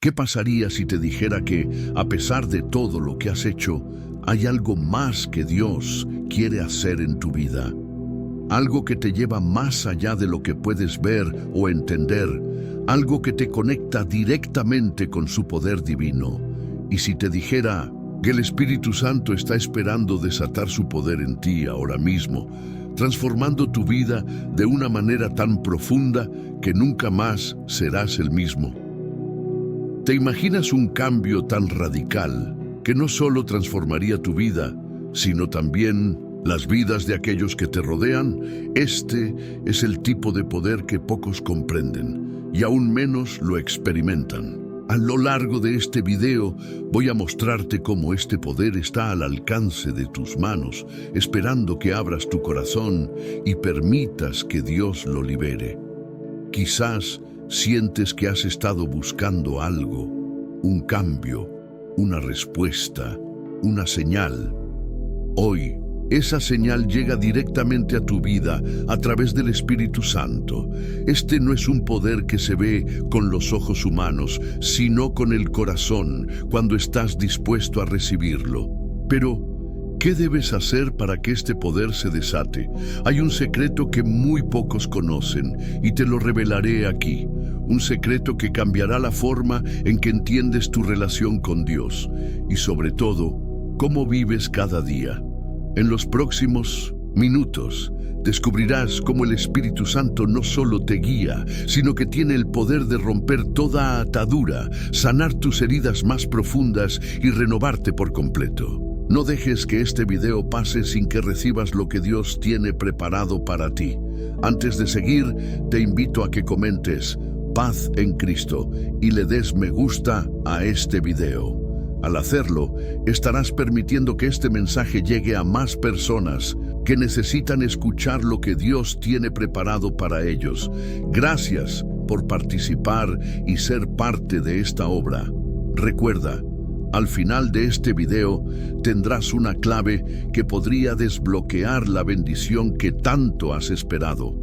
¿Qué pasaría si te dijera que, a pesar de todo lo que has hecho, hay algo más que Dios quiere hacer en tu vida? Algo que te lleva más allá de lo que puedes ver o entender, algo que te conecta directamente con su poder divino. Y si te dijera que el Espíritu Santo está esperando desatar su poder en ti ahora mismo, transformando tu vida de una manera tan profunda que nunca más serás el mismo. ¿Te imaginas un cambio tan radical que no solo transformaría tu vida, sino también las vidas de aquellos que te rodean? Este es el tipo de poder que pocos comprenden y aún menos lo experimentan. A lo largo de este video voy a mostrarte cómo este poder está al alcance de tus manos, esperando que abras tu corazón y permitas que Dios lo libere. Quizás sientes que has estado buscando algo, un cambio, una respuesta, una señal. Hoy, esa señal llega directamente a tu vida a través del Espíritu Santo. Este no es un poder que se ve con los ojos humanos, sino con el corazón, cuando estás dispuesto a recibirlo. Pero, ¿qué debes hacer para que este poder se desate? Hay un secreto que muy pocos conocen y te lo revelaré aquí. Un secreto que cambiará la forma en que entiendes tu relación con Dios y, sobre todo, cómo vives cada día. En los próximos minutos descubrirás cómo el Espíritu Santo no solo te guía, sino que tiene el poder de romper toda atadura, sanar tus heridas más profundas y renovarte por completo. No dejes que este video pase sin que recibas lo que Dios tiene preparado para ti. Antes de seguir, te invito a que comentes "Paz en Cristo" y le des me gusta a este video. Al hacerlo, estarás permitiendo que este mensaje llegue a más personas que necesitan escuchar lo que Dios tiene preparado para ellos. Gracias por participar y ser parte de esta obra. Recuerda, al final de este video tendrás una clave que podría desbloquear la bendición que tanto has esperado.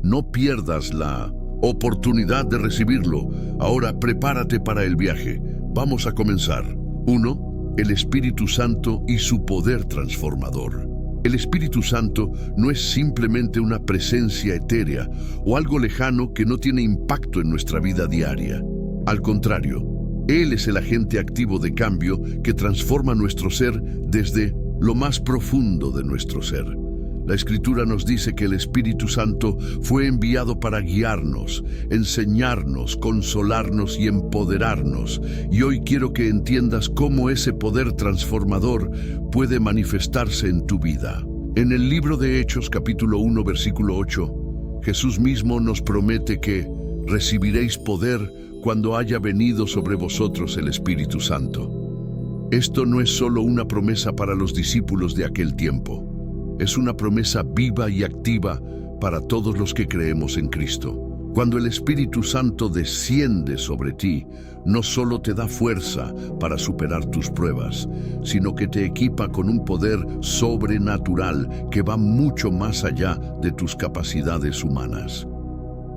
No pierdas la oportunidad de recibirlo. Ahora prepárate para el viaje. Vamos a comenzar. 1. El Espíritu Santo y su poder transformador. El Espíritu Santo no es simplemente una presencia etérea o algo lejano que no tiene impacto en nuestra vida diaria. Al contrario, Él es el agente activo de cambio que transforma nuestro ser desde lo más profundo de nuestro ser. La Escritura nos dice que el Espíritu Santo fue enviado para guiarnos, enseñarnos, consolarnos y empoderarnos. Y hoy quiero que entiendas cómo ese poder transformador puede manifestarse en tu vida. En el libro de Hechos, capítulo 1, versículo 8, Jesús mismo nos promete que recibiréis poder cuando haya venido sobre vosotros el Espíritu Santo. Esto no es solo una promesa para los discípulos de aquel tiempo. Es una promesa viva y activa para todos los que creemos en Cristo. Cuando el Espíritu Santo desciende sobre ti, no solo te da fuerza para superar tus pruebas, sino que te equipa con un poder sobrenatural que va mucho más allá de tus capacidades humanas.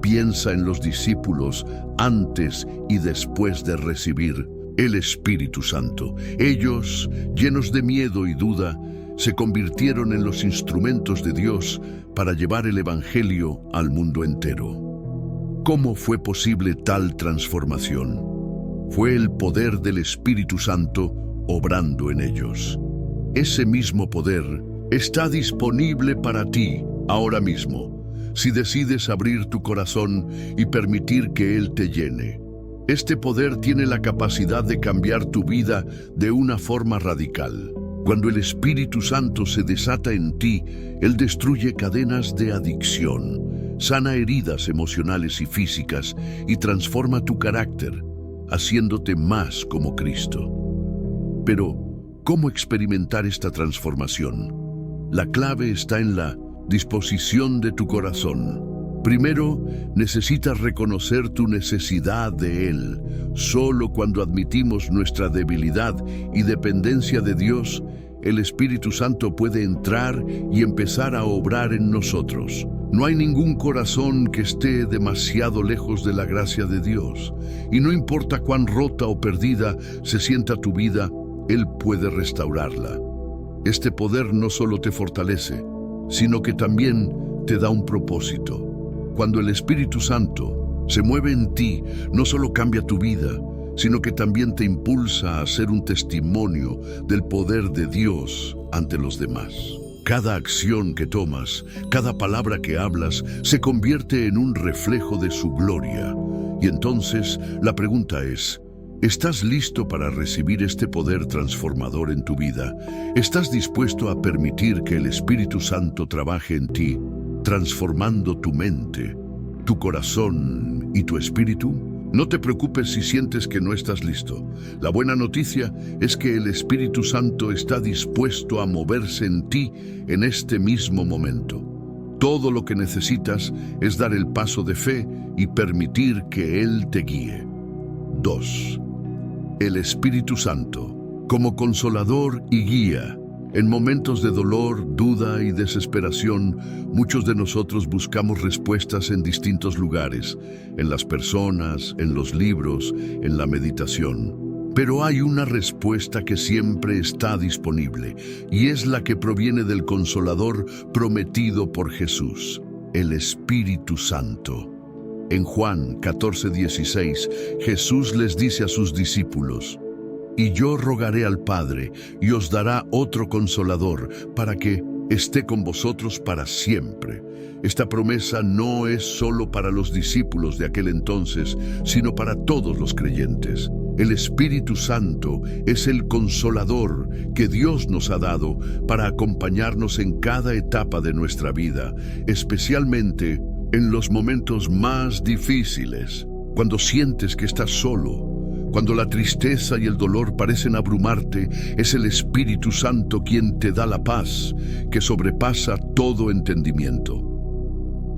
Piensa en los discípulos antes y después de recibir el Espíritu Santo. Ellos, llenos de miedo y duda, se convirtieron en los instrumentos de Dios para llevar el Evangelio al mundo entero. ¿Cómo fue posible tal transformación? Fue el poder del Espíritu Santo obrando en ellos. Ese mismo poder está disponible para ti ahora mismo, si decides abrir tu corazón y permitir que Él te llene. Este poder tiene la capacidad de cambiar tu vida de una forma radical. Cuando el Espíritu Santo se desata en ti, Él destruye cadenas de adicción, sana heridas emocionales y físicas y transforma tu carácter, haciéndote más como Cristo. Pero, ¿cómo experimentar esta transformación? La clave está en la disposición de tu corazón. Primero, necesitas reconocer tu necesidad de Él. Solo cuando admitimos nuestra debilidad y dependencia de Dios, el Espíritu Santo puede entrar y empezar a obrar en nosotros. No hay ningún corazón que esté demasiado lejos de la gracia de Dios. Y no importa cuán rota o perdida se sienta tu vida, Él puede restaurarla. Este poder no solo te fortalece, sino que también te da un propósito. Cuando el Espíritu Santo se mueve en ti, no solo cambia tu vida, sino que también te impulsa a ser un testimonio del poder de Dios ante los demás. Cada acción que tomas, cada palabra que hablas, se convierte en un reflejo de su gloria. Y entonces, la pregunta es, ¿estás listo para recibir este poder transformador en tu vida? ¿Estás dispuesto a permitir que el Espíritu Santo trabaje en ti, transformando tu mente, tu corazón y tu espíritu? No te preocupes si sientes que no estás listo. La buena noticia es que el Espíritu Santo está dispuesto a moverse en ti en este mismo momento. Todo lo que necesitas es dar el paso de fe y permitir que Él te guíe. 2. El Espíritu Santo, como consolador y guía. En momentos de dolor, duda y desesperación, muchos de nosotros buscamos respuestas en distintos lugares, en las personas, en los libros, en la meditación. Pero hay una respuesta que siempre está disponible, y es la que proviene del Consolador prometido por Jesús, el Espíritu Santo. En Juan 14:16, Jesús les dice a sus discípulos: «Y yo rogaré al Padre, y os dará otro Consolador, para que esté con vosotros para siempre». Esta promesa no es solo para los discípulos de aquel entonces, sino para todos los creyentes. El Espíritu Santo es el Consolador que Dios nos ha dado para acompañarnos en cada etapa de nuestra vida, especialmente en los momentos más difíciles, cuando sientes que estás solo. Cuando la tristeza y el dolor parecen abrumarte, es el Espíritu Santo quien te da la paz, que sobrepasa todo entendimiento.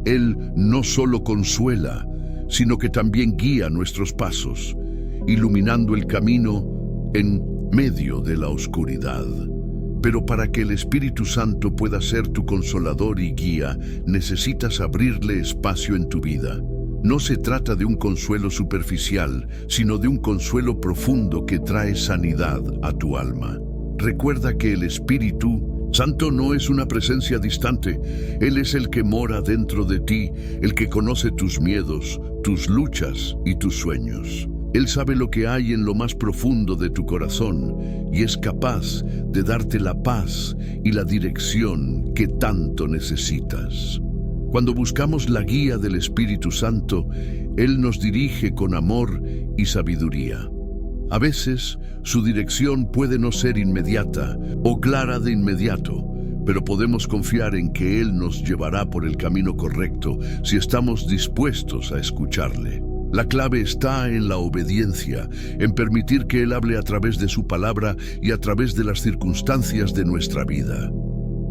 Él no solo consuela, sino que también guía nuestros pasos, iluminando el camino en medio de la oscuridad. Pero para que el Espíritu Santo pueda ser tu consolador y guía, necesitas abrirle espacio en tu vida. No se trata de un consuelo superficial, sino de un consuelo profundo que trae sanidad a tu alma. Recuerda que el Espíritu Santo no es una presencia distante. Él es el que mora dentro de ti, el que conoce tus miedos, tus luchas y tus sueños. Él sabe lo que hay en lo más profundo de tu corazón y es capaz de darte la paz y la dirección que tanto necesitas. Cuando buscamos la guía del Espíritu Santo, Él nos dirige con amor y sabiduría. A veces, su dirección puede no ser inmediata o clara de inmediato, pero podemos confiar en que Él nos llevará por el camino correcto si estamos dispuestos a escucharle. La clave está en la obediencia, en permitir que Él hable a través de su palabra y a través de las circunstancias de nuestra vida.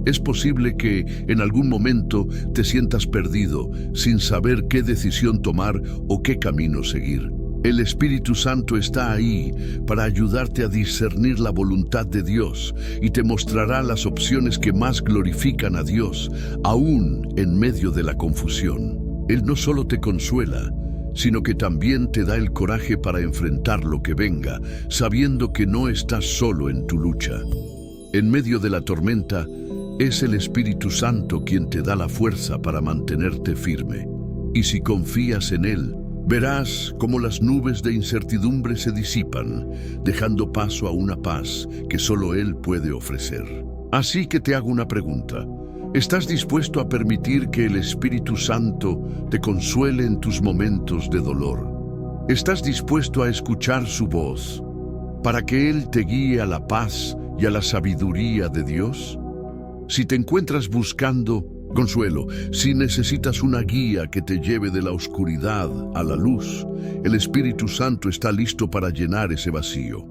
Es posible que en algún momento te sientas perdido, sin saber qué decisión tomar o qué camino seguir. El Espíritu Santo está ahí para ayudarte a discernir la voluntad de Dios y te mostrará las opciones que más glorifican a Dios, aún en medio de la confusión. Él no solo te consuela, sino que también te da el coraje para enfrentar lo que venga, sabiendo que no estás solo en tu lucha. En medio de la tormenta, es el Espíritu Santo quien te da la fuerza para mantenerte firme. Y si confías en Él, verás cómo las nubes de incertidumbre se disipan, dejando paso a una paz que solo Él puede ofrecer. Así que te hago una pregunta. ¿Estás dispuesto a permitir que el Espíritu Santo te consuele en tus momentos de dolor? ¿Estás dispuesto a escuchar su voz para que Él te guíe a la paz y a la sabiduría de Dios? Si te encuentras buscando consuelo, si necesitas una guía que te lleve de la oscuridad a la luz, el Espíritu Santo está listo para llenar ese vacío.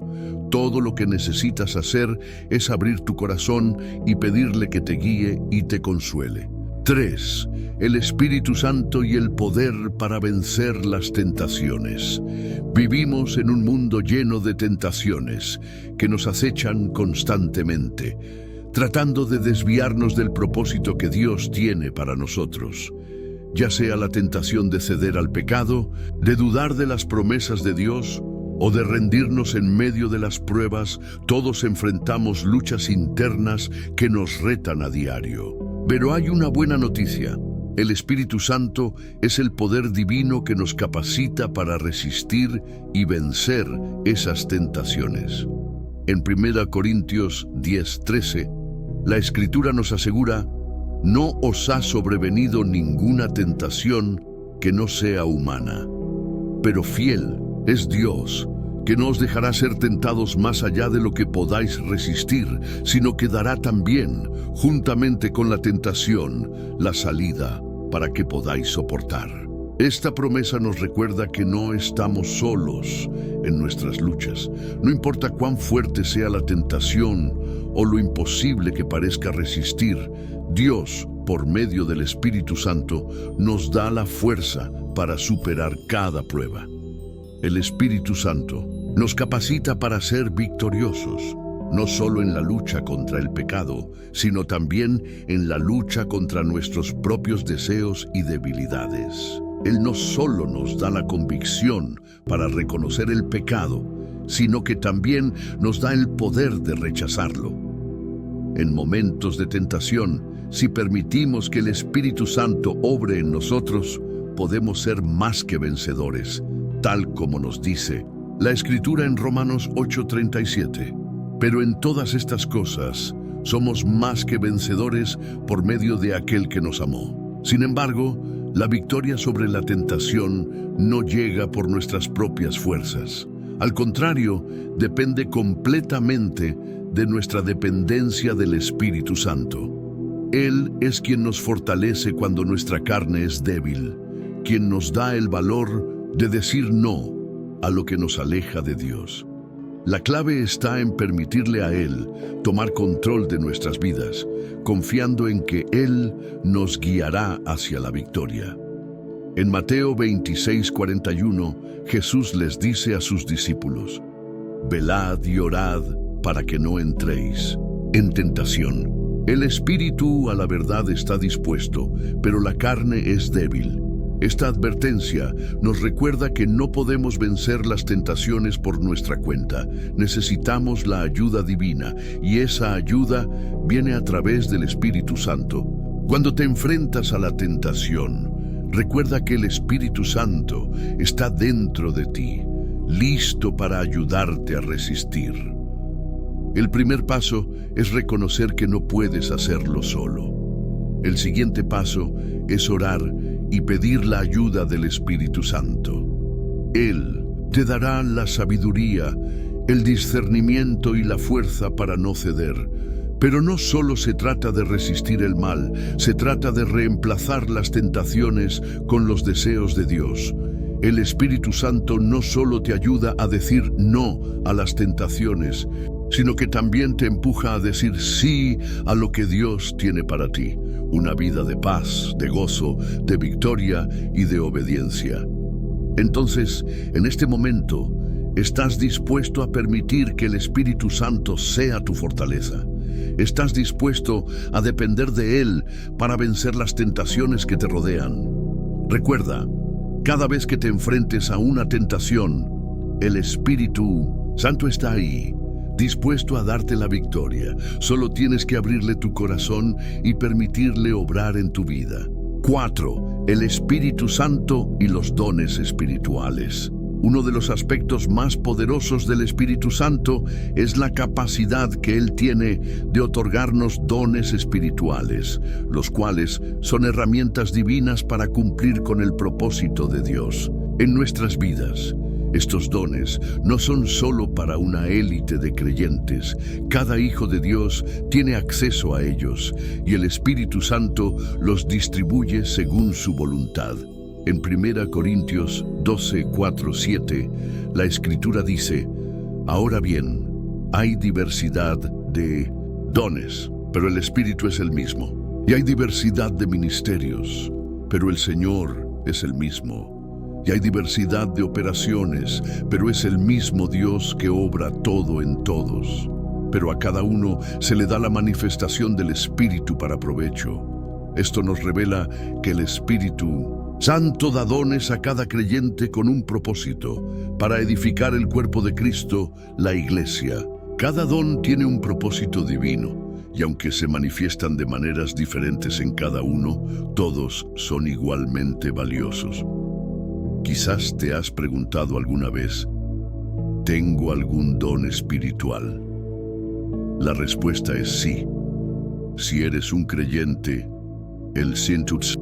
Todo lo que necesitas hacer es abrir tu corazón y pedirle que te guíe y te consuele. 3. El Espíritu Santo y el poder para vencer las tentaciones. Vivimos en un mundo lleno de tentaciones que nos acechan constantemente, tratando de desviarnos del propósito que Dios tiene para nosotros. ya sea la tentación de ceder al pecado, de dudar de las promesas de Dios o de rendirnos en medio de las pruebas. Todos enfrentamos luchas internas que nos retan a diario. Pero hay una buena noticia. El Espíritu Santo es el poder divino que nos capacita para resistir y vencer esas tentaciones. En 1 Corintios 10:13, la Escritura nos asegura: no os ha sobrevenido ninguna tentación que no sea humana, pero fiel es Dios, que no os dejará ser tentados más allá de lo que podáis resistir, sino que dará también, juntamente con la tentación, la salida para que podáis soportar. Esta promesa nos recuerda que no estamos solos en nuestras luchas. No importa cuán fuerte sea la tentación o lo imposible que parezca resistir, Dios, por medio del Espíritu Santo, nos da la fuerza para superar cada prueba. El Espíritu Santo nos capacita para ser victoriosos, no solo en la lucha contra el pecado, sino también en la lucha contra nuestros propios deseos y debilidades. Él no solo nos da la convicción para reconocer el pecado, sino que también nos da el poder de rechazarlo. En momentos de tentación, si permitimos que el Espíritu Santo obre en nosotros, podemos ser más que vencedores, tal como nos dice la Escritura en Romanos 8:37. Pero en todas estas cosas somos más que vencedores por medio de aquel que nos amó. Sin embargo, la victoria sobre la tentación no llega por nuestras propias fuerzas. Al contrario, depende completamente de nuestra dependencia del Espíritu Santo. Él es quien nos fortalece cuando nuestra carne es débil, quien nos da el valor de decir no a lo que nos aleja de Dios. La clave está en permitirle a Él tomar control de nuestras vidas, confiando en que Él nos guiará hacia la victoria. En Mateo 26:41, Jesús les dice a sus discípulos: velad y orad para que no entréis en tentación. El espíritu a la verdad está dispuesto, pero la carne es débil. Esta advertencia nos recuerda que no podemos vencer las tentaciones por nuestra cuenta. Necesitamos la ayuda divina, y esa ayuda viene a través del Espíritu Santo. Cuando te enfrentas a la tentación, recuerda que el Espíritu Santo está dentro de ti, listo para ayudarte a resistir. El primer paso es reconocer que no puedes hacerlo solo. El siguiente paso es orar y pedir la ayuda del Espíritu Santo. Él te dará la sabiduría, el discernimiento y la fuerza para no ceder. Pero no solo se trata de resistir el mal, se trata de reemplazar las tentaciones con los deseos de Dios. El Espíritu Santo no solo te ayuda a decir no a las tentaciones, sino que también te empuja a decir sí a lo que Dios tiene para ti. Una vida de paz, de gozo, de victoria y de obediencia. Entonces, en este momento, ¿estás dispuesto a permitir que el Espíritu Santo sea tu fortaleza? ¿Estás dispuesto a depender de Él para vencer las tentaciones que te rodean? Recuerda, cada vez que te enfrentes a una tentación, el Espíritu Santo está ahí, dispuesto a darte la victoria. Solo tienes que abrirle tu corazón y permitirle obrar en tu vida. 4. El Espíritu Santo y los dones espirituales. Uno de los aspectos más poderosos del Espíritu Santo es la capacidad que Él tiene de otorgarnos dones espirituales, los cuales son herramientas divinas para cumplir con el propósito de Dios en nuestras vidas. Estos dones no son solo para una élite de creyentes. Cada hijo de Dios tiene acceso a ellos, y el Espíritu Santo los distribuye según su voluntad. En 1 Corintios 12:4-7, la Escritura dice: ahora bien, hay diversidad de dones, pero el Espíritu es el mismo. Y hay diversidad de ministerios, pero el Señor es el mismo. Y hay diversidad de operaciones, pero es el mismo Dios que obra todo en todos. Pero a cada uno se le da la manifestación del Espíritu para provecho. Esto nos revela que el Espíritu Santo da dones a cada creyente con un propósito, para edificar el cuerpo de Cristo, la Iglesia. Cada don tiene un propósito divino, y aunque se manifiestan de maneras diferentes en cada uno, todos son igualmente valiosos. Quizás te has preguntado alguna vez, ¿tengo algún don espiritual? La respuesta es sí. Si eres un creyente, el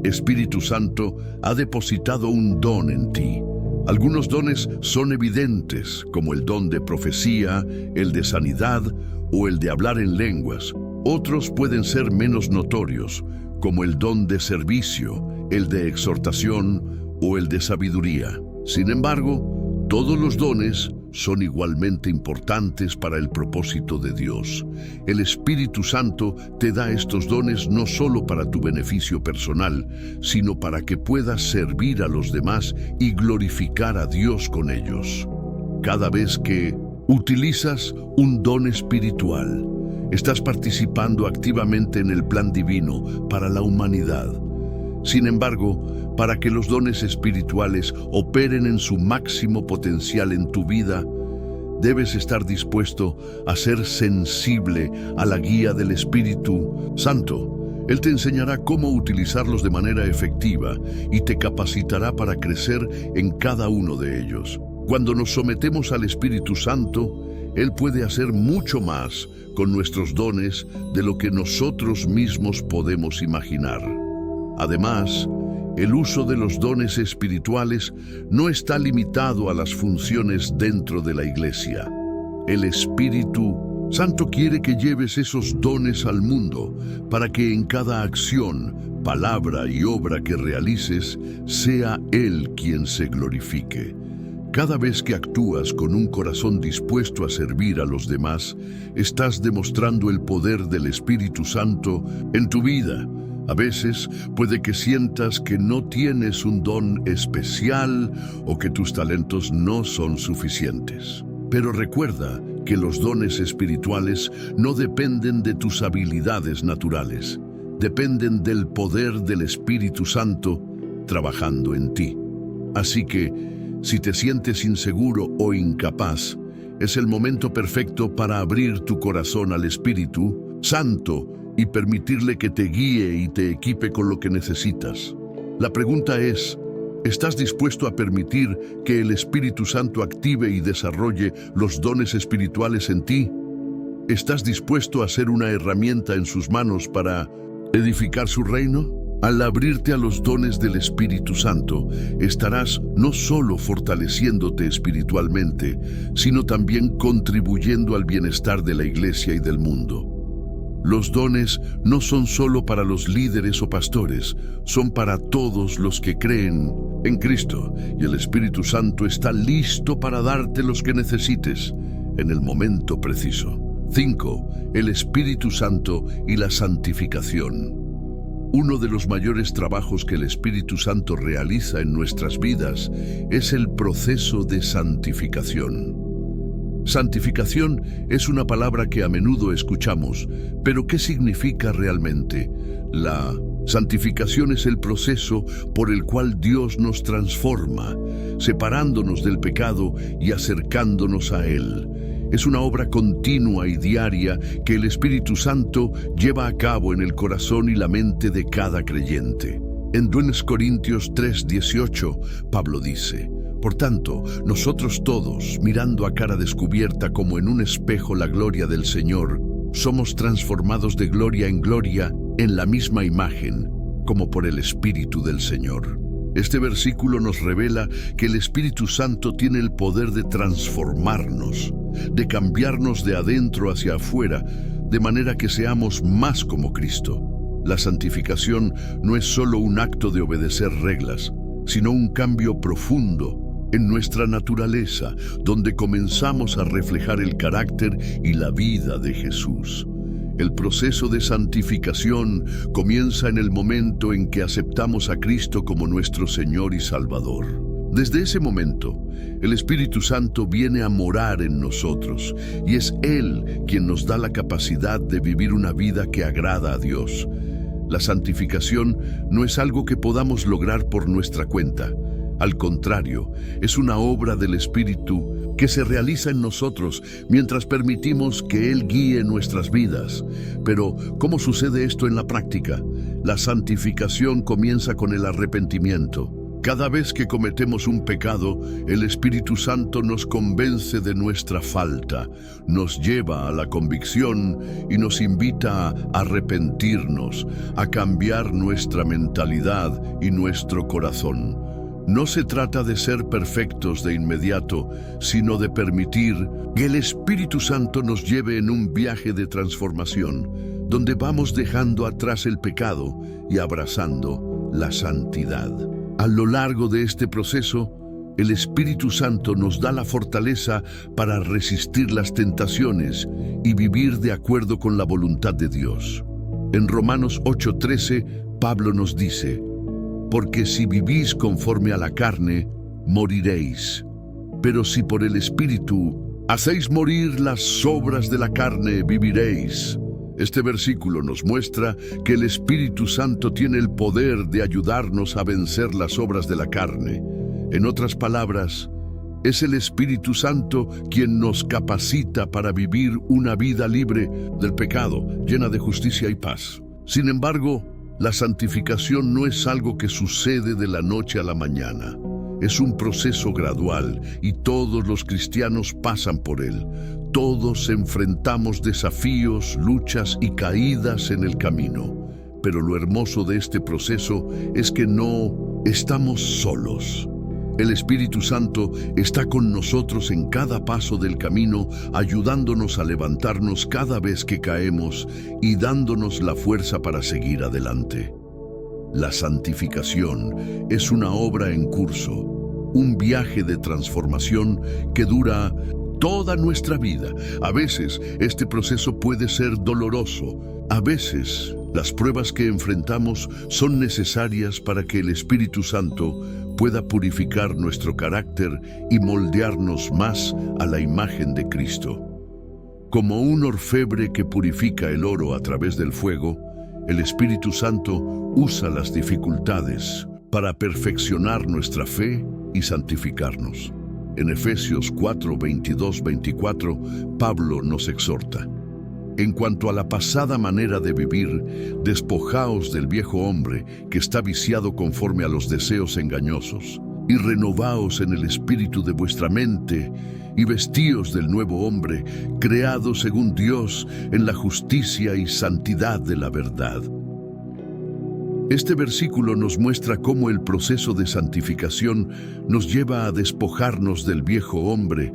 Espíritu Santo ha depositado un don en ti. Algunos dones son evidentes, como el don de profecía, el de sanidad o el de hablar en lenguas. Otros pueden ser menos notorios, como el don de servicio, el de exhortación o el de sabiduría. Sin embargo, todos los dones son igualmente importantes para el propósito de Dios. El Espíritu Santo te da estos dones no solo para tu beneficio personal, sino para que puedas servir a los demás y glorificar a Dios con ellos. Cada vez que utilizas un don espiritual, estás participando activamente en el plan divino para la humanidad. Sin embargo, para que los dones espirituales operen en su máximo potencial en tu vida, debes estar dispuesto a ser sensible a la guía del Espíritu Santo. Él te enseñará cómo utilizarlos de manera efectiva y te capacitará para crecer en cada uno de ellos. Cuando nos sometemos al Espíritu Santo, Él puede hacer mucho más con nuestros dones de lo que nosotros mismos podemos imaginar. Además, el uso de los dones espirituales no está limitado a las funciones dentro de la Iglesia. El Espíritu Santo quiere que lleves esos dones al mundo para que en cada acción, palabra y obra que realices, sea Él quien se glorifique. Cada vez que actúas con un corazón dispuesto a servir a los demás, estás demostrando el poder del Espíritu Santo en tu vida. A veces puede que sientas que no tienes un don especial o que tus talentos no son suficientes. Pero recuerda que los dones espirituales no dependen de tus habilidades naturales, dependen del poder del Espíritu Santo trabajando en ti. Así que, si te sientes inseguro o incapaz, es el momento perfecto para abrir tu corazón al Espíritu Santo y permitirle que te guíe y te equipe con lo que necesitas. La pregunta es, ¿estás dispuesto a permitir que el Espíritu Santo active y desarrolle los dones espirituales en ti? ¿Estás dispuesto a ser una herramienta en sus manos para edificar su reino? Al abrirte a los dones del Espíritu Santo, estarás no solo fortaleciéndote espiritualmente, sino también contribuyendo al bienestar de la Iglesia y del mundo. Los dones no son solo para los líderes o pastores, son para todos los que creen en Cristo, y el Espíritu Santo está listo para darte los que necesites en el momento preciso. 5. El Espíritu Santo y la santificación. Uno de los mayores trabajos que el Espíritu Santo realiza en nuestras vidas es el proceso de santificación. Santificación es una palabra que a menudo escuchamos, pero ¿qué significa realmente? La santificación es el proceso por el cual Dios nos transforma, separándonos del pecado y acercándonos a Él. Es una obra continua y diaria que el Espíritu Santo lleva a cabo en el corazón y la mente de cada creyente. En 2 Corintios 3:18, Pablo dice: por tanto, nosotros todos, mirando a cara descubierta como en un espejo la gloria del Señor, somos transformados de gloria en gloria en la misma imagen, como por el Espíritu del Señor. Este versículo nos revela que el Espíritu Santo tiene el poder de transformarnos, de cambiarnos de adentro hacia afuera, de manera que seamos más como Cristo. La santificación no es solo un acto de obedecer reglas, sino un cambio profundo en nuestra naturaleza, donde comenzamos a reflejar el carácter y la vida de Jesús. El proceso de santificación comienza en el momento en que aceptamos a Cristo como nuestro Señor y Salvador. Desde ese momento, el Espíritu Santo viene a morar en nosotros y es Él quien nos da la capacidad de vivir una vida que agrada a Dios. La santificación no es algo que podamos lograr por nuestra cuenta. Al contrario, es una obra del Espíritu que se realiza en nosotros mientras permitimos que Él guíe nuestras vidas. Pero, ¿cómo sucede esto en la práctica? La santificación comienza con el arrepentimiento. Cada vez que cometemos un pecado, el Espíritu Santo nos convence de nuestra falta, nos lleva a la convicción y nos invita a arrepentirnos, a cambiar nuestra mentalidad y nuestro corazón. No se trata de ser perfectos de inmediato, sino de permitir que el Espíritu Santo nos lleve en un viaje de transformación, donde vamos dejando atrás el pecado y abrazando la santidad. A lo largo de este proceso, el Espíritu Santo nos da la fortaleza para resistir las tentaciones y vivir de acuerdo con la voluntad de Dios. En Romanos 8:13, Pablo nos dice: porque si vivís conforme a la carne, moriréis. Pero si por el Espíritu hacéis morir las obras de la carne, viviréis. Este versículo nos muestra que el Espíritu Santo tiene el poder de ayudarnos a vencer las obras de la carne. En otras palabras, es el Espíritu Santo quien nos capacita para vivir una vida libre del pecado, llena de justicia y paz. Sin embargo, la santificación no es algo que sucede de la noche a la mañana. Es un proceso gradual y todos los cristianos pasan por él. Todos enfrentamos desafíos, luchas y caídas en el camino. Pero lo hermoso de este proceso es que no estamos solos. El Espíritu Santo está con nosotros en cada paso del camino, ayudándonos a levantarnos cada vez que caemos y dándonos la fuerza para seguir adelante. La santificación es una obra en curso, un viaje de transformación que dura toda nuestra vida. A veces este proceso puede ser doloroso. A veces las pruebas que enfrentamos son necesarias para que el Espíritu Santo pueda purificar nuestro carácter y moldearnos más a la imagen de Cristo. Como un orfebre que purifica el oro a través del fuego, el Espíritu Santo usa las dificultades para perfeccionar nuestra fe y santificarnos. En Efesios 4, 22, 24, Pablo nos exhorta: en cuanto a la pasada manera de vivir, despojaos del viejo hombre que está viciado conforme a los deseos engañosos, y renovaos en el espíritu de vuestra mente, y vestíos del nuevo hombre, creado según Dios en la justicia y santidad de la verdad. Este versículo nos muestra cómo el proceso de santificación nos lleva a despojarnos del viejo hombre,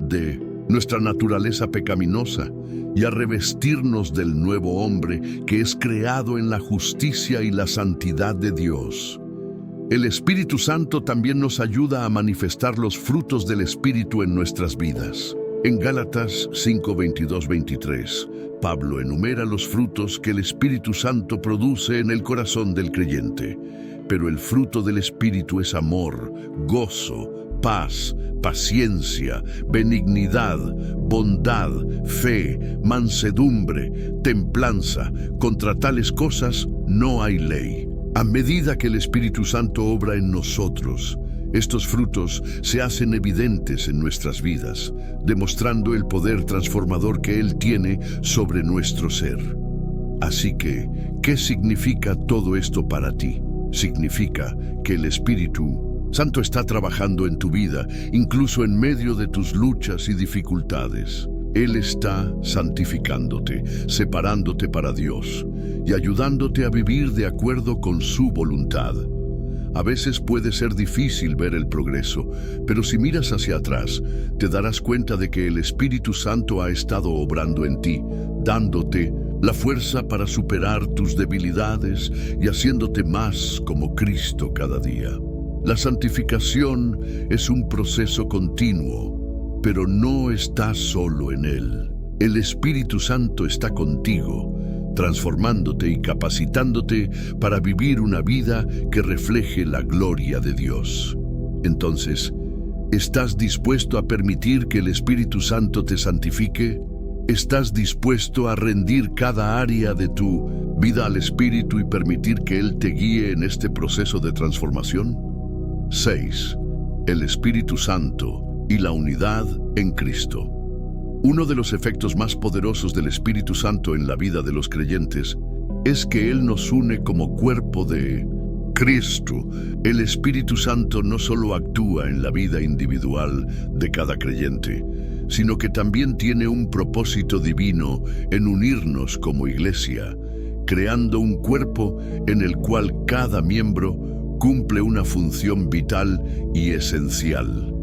de nuestra naturaleza pecaminosa, y a revestirnos del nuevo hombre que es creado en la justicia y la santidad de Dios. El Espíritu Santo también nos ayuda a manifestar los frutos del Espíritu en nuestras vidas. En Gálatas 5, 22, 23, Pablo enumera los frutos que el Espíritu Santo produce en el corazón del creyente. Pero el fruto del Espíritu es amor, gozo, paz, paciencia, benignidad, bondad, fe, mansedumbre, templanza. Contra tales cosas no hay ley. A medida que el Espíritu Santo obra en nosotros, estos frutos se hacen evidentes en nuestras vidas, demostrando el poder transformador que Él tiene sobre nuestro ser. Así que, ¿qué significa todo esto para ti? Significa que el Espíritu Santo está trabajando en tu vida, incluso en medio de tus luchas y dificultades. Él está santificándote, separándote para Dios y ayudándote a vivir de acuerdo con su voluntad. A veces puede ser difícil ver el progreso, pero si miras hacia atrás, te darás cuenta de que el Espíritu Santo ha estado obrando en ti, dándote la fuerza para superar tus debilidades y haciéndote más como Cristo cada día. La santificación es un proceso continuo, pero no estás solo en él. El Espíritu Santo está contigo, transformándote y capacitándote para vivir una vida que refleje la gloria de Dios. Entonces, ¿estás dispuesto a permitir que el Espíritu Santo te santifique? ¿Estás dispuesto a rendir cada área de tu vida al Espíritu y permitir que Él te guíe en este proceso de transformación? 6. El Espíritu Santo y la unidad en Cristo. Uno de los efectos más poderosos del Espíritu Santo en la vida de los creyentes es que Él nos une como cuerpo de Cristo. El Espíritu Santo no solo actúa en la vida individual de cada creyente, sino que también tiene un propósito divino en unirnos como iglesia, creando un cuerpo en el cual cada miembro cumple una función vital y esencial.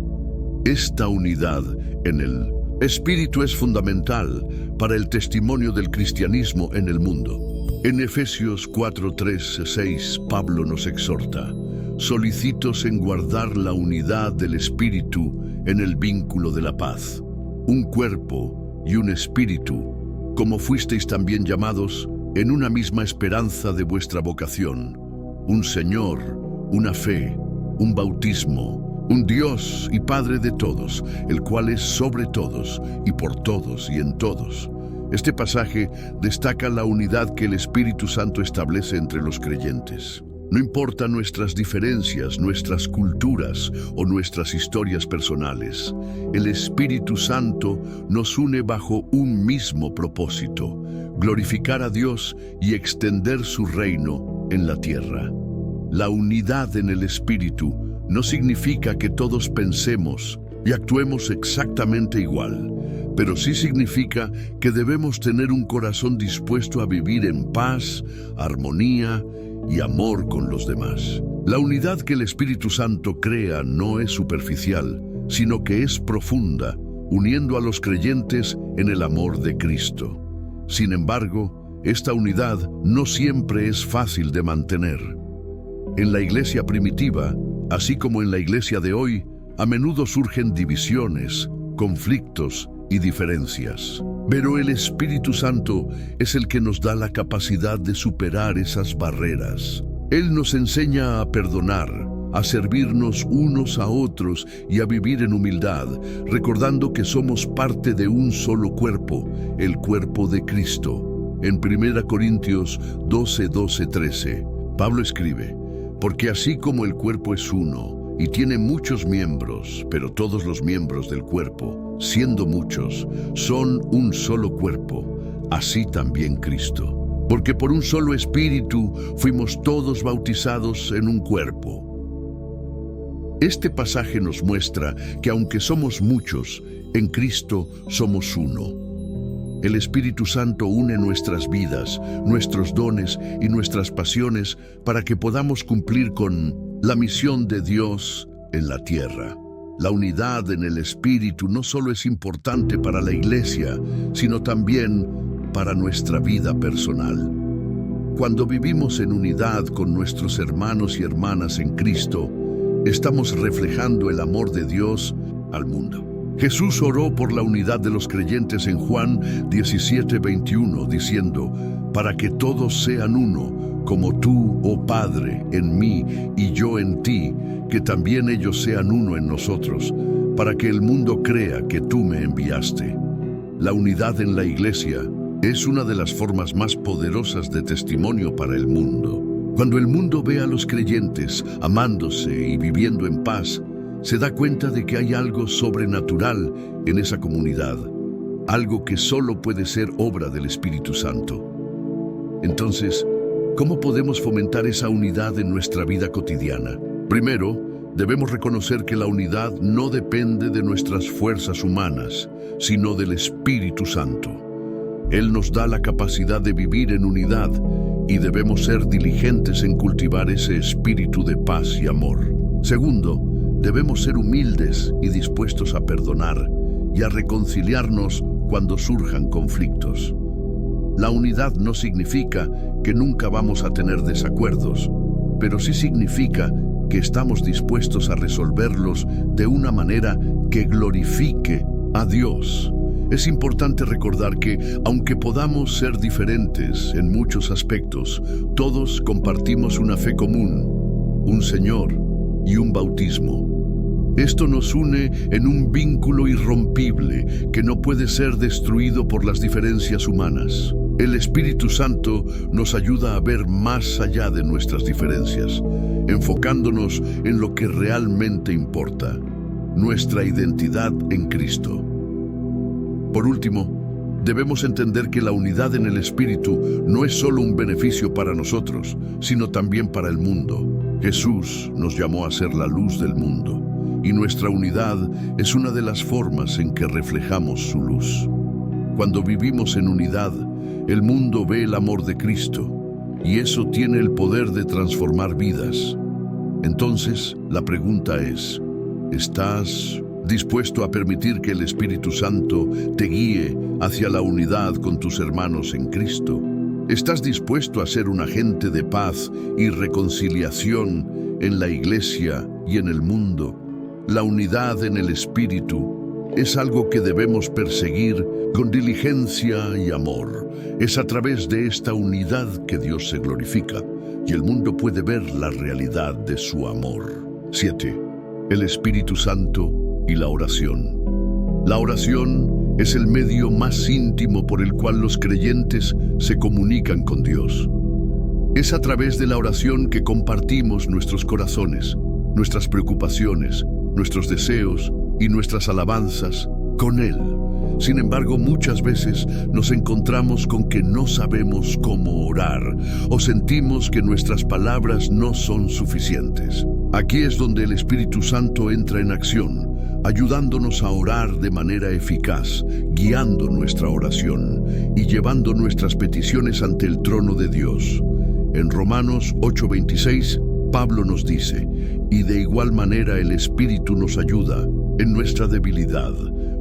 Esta unidad en el Espíritu es fundamental para el testimonio del cristianismo en el mundo. En Efesios 4, 3, 6, Pablo nos exhorta: solícitos en guardar la unidad del Espíritu en el vínculo de la paz. Un cuerpo y un espíritu, como fuisteis también llamados, en una misma esperanza de vuestra vocación. Un Señor, una fe, un bautismo, un Dios y Padre de todos, el cual es sobre todos y por todos y en todos. Este pasaje destaca la unidad que el Espíritu Santo establece entre los creyentes. No importa nuestras diferencias, nuestras culturas o nuestras historias personales, el Espíritu Santo nos une bajo un mismo propósito: glorificar a Dios y extender su reino en la tierra. La unidad en el Espíritu no significa que todos pensemos y actuemos exactamente igual, pero sí significa que debemos tener un corazón dispuesto a vivir en paz, armonía y amor con los demás. La unidad que el Espíritu Santo crea no es superficial, sino que es profunda, uniendo a los creyentes en el amor de Cristo. Sin embargo, esta unidad no siempre es fácil de mantener. En la iglesia primitiva, así como en la iglesia de hoy, a menudo surgen divisiones, conflictos y diferencias. Pero el Espíritu Santo es el que nos da la capacidad de superar esas barreras. Él nos enseña a perdonar, a servirnos unos a otros y a vivir en humildad, recordando que somos parte de un solo cuerpo, el cuerpo de Cristo. En 1 Corintios 12, 12, 13, Pablo escribe: porque así como el cuerpo es uno y tiene muchos miembros, pero todos los miembros del cuerpo, siendo muchos, son un solo cuerpo, así también Cristo. Porque por un solo Espíritu fuimos todos bautizados en un cuerpo. Este pasaje nos muestra que aunque somos muchos, en Cristo somos uno. El Espíritu Santo une nuestras vidas, nuestros dones y nuestras pasiones para que podamos cumplir con la misión de Dios en la tierra. La unidad en el Espíritu no solo es importante para la iglesia, sino también para nuestra vida personal. Cuando vivimos en unidad con nuestros hermanos y hermanas en Cristo, estamos reflejando el amor de Dios al mundo. Jesús oró por la unidad de los creyentes en Juan 17:21, diciendo: para que todos sean uno, como tú, oh Padre, en mí y yo en ti, que también ellos sean uno en nosotros, para que el mundo crea que tú me enviaste. La unidad en la iglesia es una de las formas más poderosas de testimonio para el mundo. Cuando el mundo ve a los creyentes amándose y viviendo en paz, se da cuenta de que hay algo sobrenatural en esa comunidad, algo que solo puede ser obra del Espíritu Santo. Entonces, ¿cómo podemos fomentar esa unidad en nuestra vida cotidiana? Primero, debemos reconocer que la unidad no depende de nuestras fuerzas humanas, sino del Espíritu Santo. Él nos da la capacidad de vivir en unidad y debemos ser diligentes en cultivar ese espíritu de paz y amor. Segundo, debemos ser humildes y dispuestos a perdonar y a reconciliarnos cuando surjan conflictos. La unidad no significa que nunca vamos a tener desacuerdos, pero sí significa que estamos dispuestos a resolverlos de una manera que glorifique a Dios. Es importante recordar que, aunque podamos ser diferentes en muchos aspectos, todos compartimos una fe común, un Señor y un bautismo. Esto nos une en un vínculo irrompible que no puede ser destruido por las diferencias humanas. El Espíritu Santo nos ayuda a ver más allá de nuestras diferencias, enfocándonos en lo que realmente importa, nuestra identidad en Cristo. Por último, debemos entender que la unidad en el Espíritu no es solo un beneficio para nosotros, sino también para el mundo. Jesús nos llamó a ser la luz del mundo, y nuestra unidad es una de las formas en que reflejamos su luz. Cuando vivimos en unidad, el mundo ve el amor de Cristo, y eso tiene el poder de transformar vidas. Entonces, la pregunta es, ¿estás dispuesto a permitir que el Espíritu Santo te guíe hacia la unidad con tus hermanos en Cristo? ¿Estás dispuesto a ser un agente de paz y reconciliación en la iglesia y en el mundo? La unidad en el Espíritu es algo que debemos perseguir con diligencia y amor. Es a través de esta unidad que Dios se glorifica y el mundo puede ver la realidad de su amor. 7. El Espíritu Santo y la oración. La oración es el medio más íntimo por el cual los creyentes se comunican con Dios. Es a través de la oración que compartimos nuestros corazones, nuestras preocupaciones, nuestros deseos y nuestras alabanzas con Él. Sin embargo, muchas veces nos encontramos con que no sabemos cómo orar o sentimos que nuestras palabras no son suficientes. Aquí es donde el Espíritu Santo entra en acción, ayudándonos a orar de manera eficaz, guiando nuestra oración y llevando nuestras peticiones ante el trono de Dios. En Romanos 8:26, Pablo nos dice, y de igual manera el Espíritu nos ayuda en nuestra debilidad.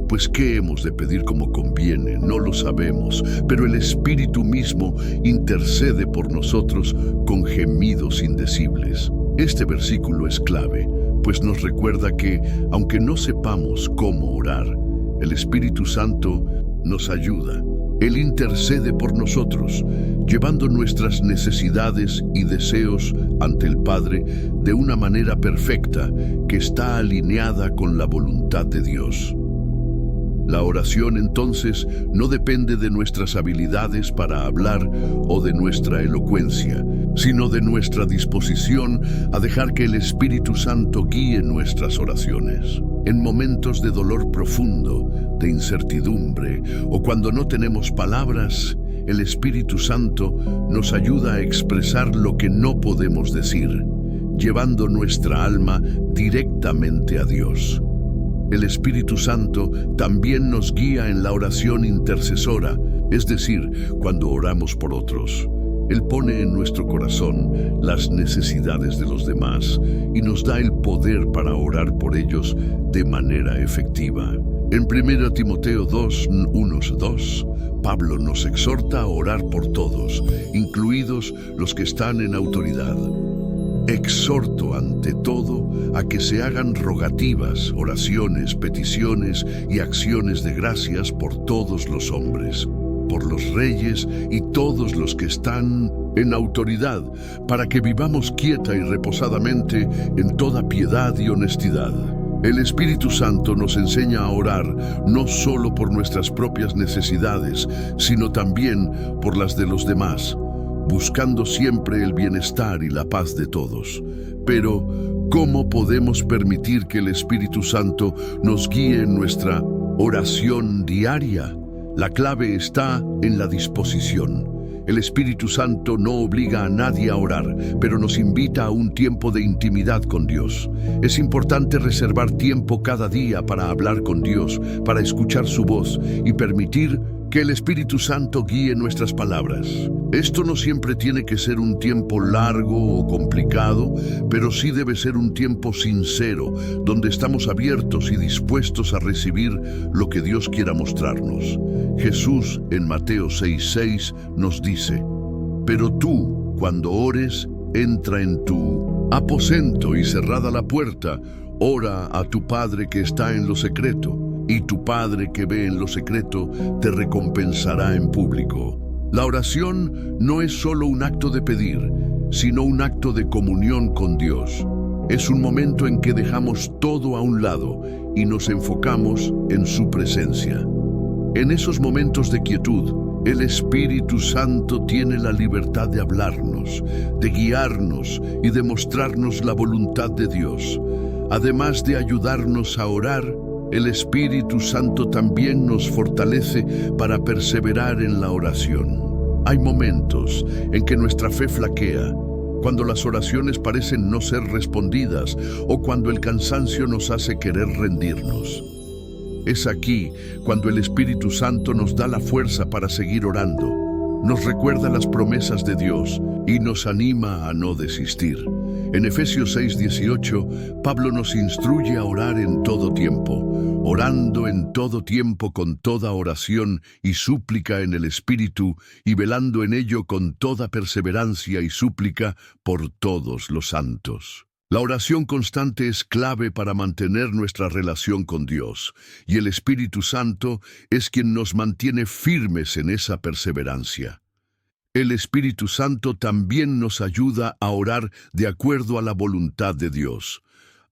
Pues ¿qué hemos de pedir como conviene? No lo sabemos, pero el Espíritu mismo intercede por nosotros con gemidos indecibles. Este versículo es clave, pues nos recuerda que, aunque no sepamos cómo orar, el Espíritu Santo nos ayuda. Él intercede por nosotros, llevando nuestras necesidades y deseos ante el Padre de una manera perfecta que está alineada con la voluntad de Dios. La oración, entonces, no depende de nuestras habilidades para hablar o de nuestra elocuencia, sino de nuestra disposición a dejar que el Espíritu Santo guíe nuestras oraciones. En momentos de dolor profundo, de incertidumbre o cuando no tenemos palabras, el Espíritu Santo nos ayuda a expresar lo que no podemos decir, llevando nuestra alma directamente a Dios. El Espíritu Santo también nos guía en la oración intercesora, es decir, cuando oramos por otros. Él pone en nuestro corazón las necesidades de los demás y nos da el poder para orar por ellos de manera efectiva. En 1 Timoteo 2:1-2, Pablo nos exhorta a orar por todos, incluidos los que están en autoridad. Exhorto ante todo a que se hagan rogativas, oraciones, peticiones y acciones de gracias por todos los hombres, por los reyes y todos los que están en autoridad, para que vivamos quieta y reposadamente en toda piedad y honestidad. El Espíritu Santo nos enseña a orar no solo por nuestras propias necesidades, sino también por las de los demás, buscando siempre el bienestar y la paz de todos. Pero, ¿cómo podemos permitir que el Espíritu Santo nos guíe en nuestra oración diaria? La clave está en la disposición. El Espíritu Santo no obliga a nadie a orar, pero nos invita a un tiempo de intimidad con Dios. Es importante reservar tiempo cada día para hablar con Dios, para escuchar su voz y permitir que el Espíritu Santo guíe nuestras palabras. Esto no siempre tiene que ser un tiempo largo o complicado, pero sí debe ser un tiempo sincero, donde estamos abiertos y dispuestos a recibir lo que Dios quiera mostrarnos. Jesús en Mateo 6:6 nos dice, pero tú, cuando ores, entra en tu aposento y cerrada la puerta, ora a tu Padre que está en lo secreto, y tu Padre que ve en lo secreto te recompensará en público. La oración no es solo un acto de pedir, sino un acto de comunión con Dios. Es un momento en que dejamos todo a un lado y nos enfocamos en su presencia. En esos momentos de quietud, el Espíritu Santo tiene la libertad de hablarnos, de guiarnos y de mostrarnos la voluntad de Dios. Además de ayudarnos a orar, el Espíritu Santo también nos fortalece para perseverar en la oración. Hay momentos en que nuestra fe flaquea, cuando las oraciones parecen no ser respondidas o cuando el cansancio nos hace querer rendirnos. Es aquí cuando el Espíritu Santo nos da la fuerza para seguir orando, nos recuerda las promesas de Dios y nos anima a no desistir. En Efesios 6:18, Pablo nos instruye a orar en todo tiempo, orando en todo tiempo con toda oración y súplica en el Espíritu, y velando en ello con toda perseverancia y súplica por todos los santos. La oración constante es clave para mantener nuestra relación con Dios, y el Espíritu Santo es quien nos mantiene firmes en esa perseverancia. El Espíritu Santo también nos ayuda a orar de acuerdo a la voluntad de Dios.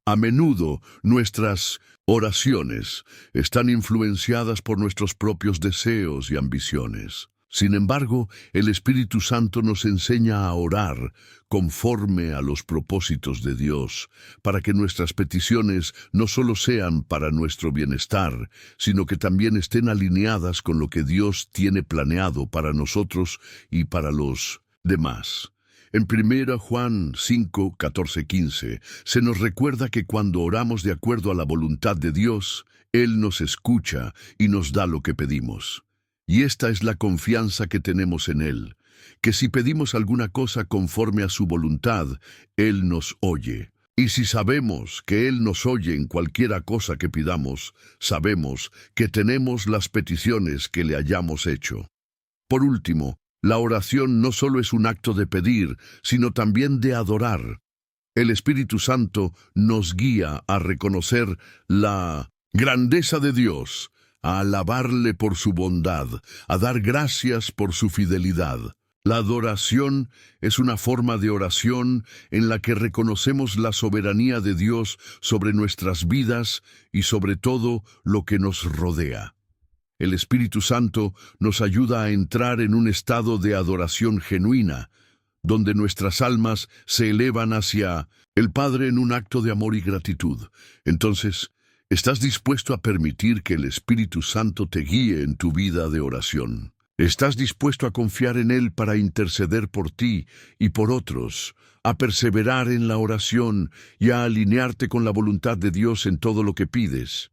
A menudo nuestras oraciones están influenciadas por nuestros propios deseos y ambiciones. Sin embargo, el Espíritu Santo nos enseña a orar conforme a los propósitos de Dios, para que nuestras peticiones no solo sean para nuestro bienestar, sino que también estén alineadas con lo que Dios tiene planeado para nosotros y para los demás. En 1 Juan 5, 14, 15, se nos recuerda que cuando oramos de acuerdo a la voluntad de Dios, Él nos escucha y nos da lo que pedimos. Y esta es la confianza que tenemos en Él, que si pedimos alguna cosa conforme a su voluntad, Él nos oye. Y si sabemos que Él nos oye en cualquiera cosa que pidamos, sabemos que tenemos las peticiones que le hayamos hecho. Por último, la oración no solo es un acto de pedir, sino también de adorar. El Espíritu Santo nos guía a reconocer la grandeza de Dios, a alabarle por su bondad, a dar gracias por su fidelidad. La adoración es una forma de oración en la que reconocemos la soberanía de Dios sobre nuestras vidas y sobre todo lo que nos rodea. El Espíritu Santo nos ayuda a entrar en un estado de adoración genuina, donde nuestras almas se elevan hacia el Padre en un acto de amor y gratitud. Entonces, ¿estás dispuesto a permitir que el Espíritu Santo te guíe en tu vida de oración? ¿Estás dispuesto a confiar en Él para interceder por ti y por otros, a perseverar en la oración y a alinearte con la voluntad de Dios en todo lo que pides?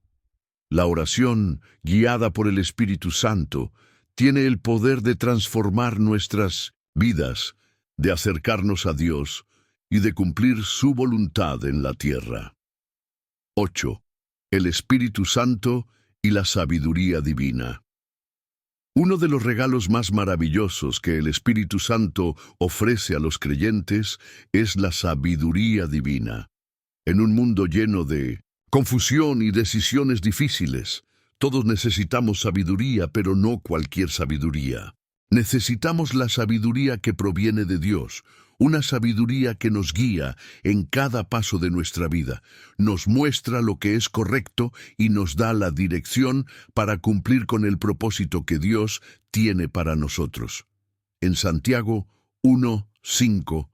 La oración, guiada por el Espíritu Santo, tiene el poder de transformar nuestras vidas, de acercarnos a Dios y de cumplir su voluntad en la tierra. 8. El Espíritu Santo y la sabiduría divina. Uno de los regalos más maravillosos que el Espíritu Santo ofrece a los creyentes es la sabiduría divina. En un mundo lleno de confusión y decisiones difíciles, todos necesitamos sabiduría, pero no cualquier sabiduría. Necesitamos la sabiduría que proviene de Dios, una sabiduría que nos guía en cada paso de nuestra vida, nos muestra lo que es correcto y nos da la dirección para cumplir con el propósito que Dios tiene para nosotros. En Santiago 1:5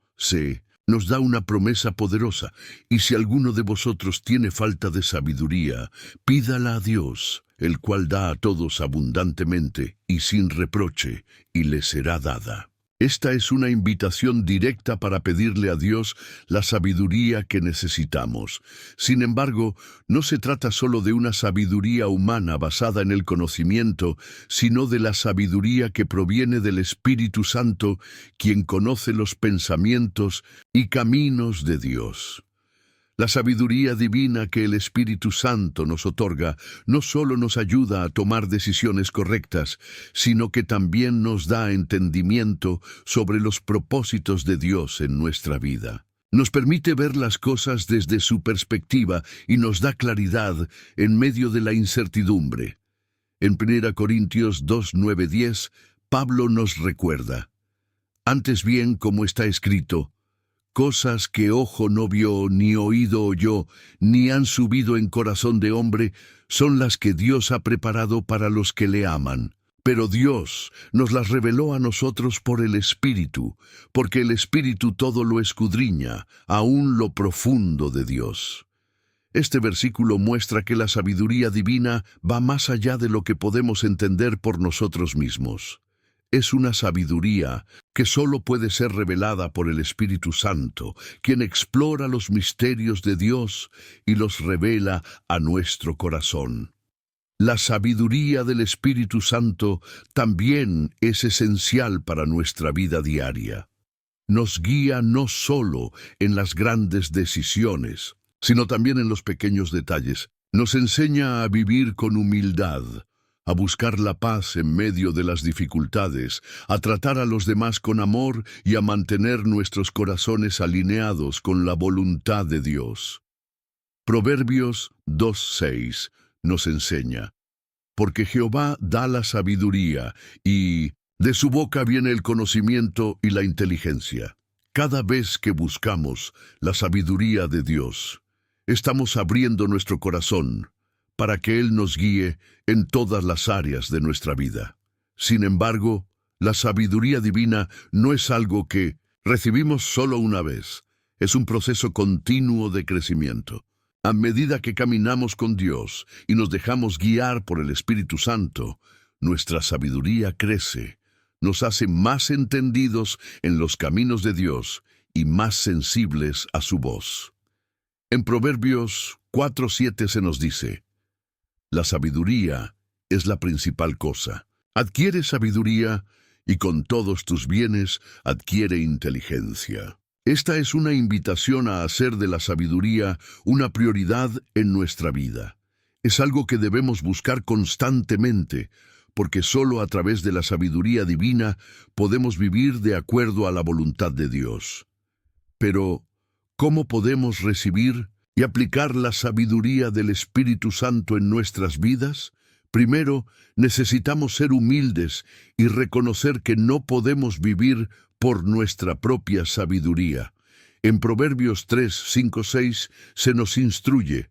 nos da una promesa poderosa, y si alguno de vosotros tiene falta de sabiduría, pídala a Dios, el cual da a todos abundantemente y sin reproche, y le será dada. Esta es una invitación directa para pedirle a Dios la sabiduría que necesitamos. Sin embargo, no se trata solo de una sabiduría humana basada en el conocimiento, sino de la sabiduría que proviene del Espíritu Santo, quien conoce los pensamientos y caminos de Dios. La sabiduría divina que el Espíritu Santo nos otorga no solo nos ayuda a tomar decisiones correctas, sino que también nos da entendimiento sobre los propósitos de Dios en nuestra vida. Nos permite ver las cosas desde su perspectiva y nos da claridad en medio de la incertidumbre. En 1 Corintios 2:9-10, Pablo nos recuerda: antes bien, como está escrito, Cosas que ojo no vio, ni oído oyó, ni han subido en corazón de hombre, son las que Dios ha preparado para los que le aman. Pero Dios nos las reveló a nosotros por el Espíritu, porque el Espíritu todo lo escudriña, aún lo profundo de Dios. Este versículo muestra que la sabiduría divina va más allá de lo que podemos entender por nosotros mismos. Es una sabiduría que solo puede ser revelada por el Espíritu Santo, quien explora los misterios de Dios y los revela a nuestro corazón. La sabiduría del Espíritu Santo también es esencial para nuestra vida diaria. Nos guía no solo en las grandes decisiones, sino también en los pequeños detalles. Nos enseña a vivir con humildad, a buscar la paz en medio de las dificultades, a tratar a los demás con amor y a mantener nuestros corazones alineados con la voluntad de Dios. Proverbios 2:6 nos enseña: porque Jehová da la sabiduría, y de su boca viene el conocimiento y la inteligencia. Cada vez que buscamos la sabiduría de Dios, estamos abriendo nuestro corazón para que Él nos guíe en todas las áreas de nuestra vida. Sin embargo, la sabiduría divina no es algo que recibimos solo una vez. Es un proceso continuo de crecimiento. A medida que caminamos con Dios y nos dejamos guiar por el Espíritu Santo, nuestra sabiduría crece, nos hace más entendidos en los caminos de Dios y más sensibles a su voz. En Proverbios 4:7 se nos dice: la sabiduría es la principal cosa. Adquiere sabiduría y con todos tus bienes adquiere inteligencia. Esta es una invitación a hacer de la sabiduría una prioridad en nuestra vida. Es algo que debemos buscar constantemente, porque solo a través de la sabiduría divina podemos vivir de acuerdo a la voluntad de Dios. Pero, ¿cómo podemos recibir y aplicar la sabiduría del Espíritu Santo en nuestras vidas? Primero, necesitamos ser humildes y reconocer que no podemos vivir por nuestra propia sabiduría. En Proverbios 3:5-6 se nos instruye: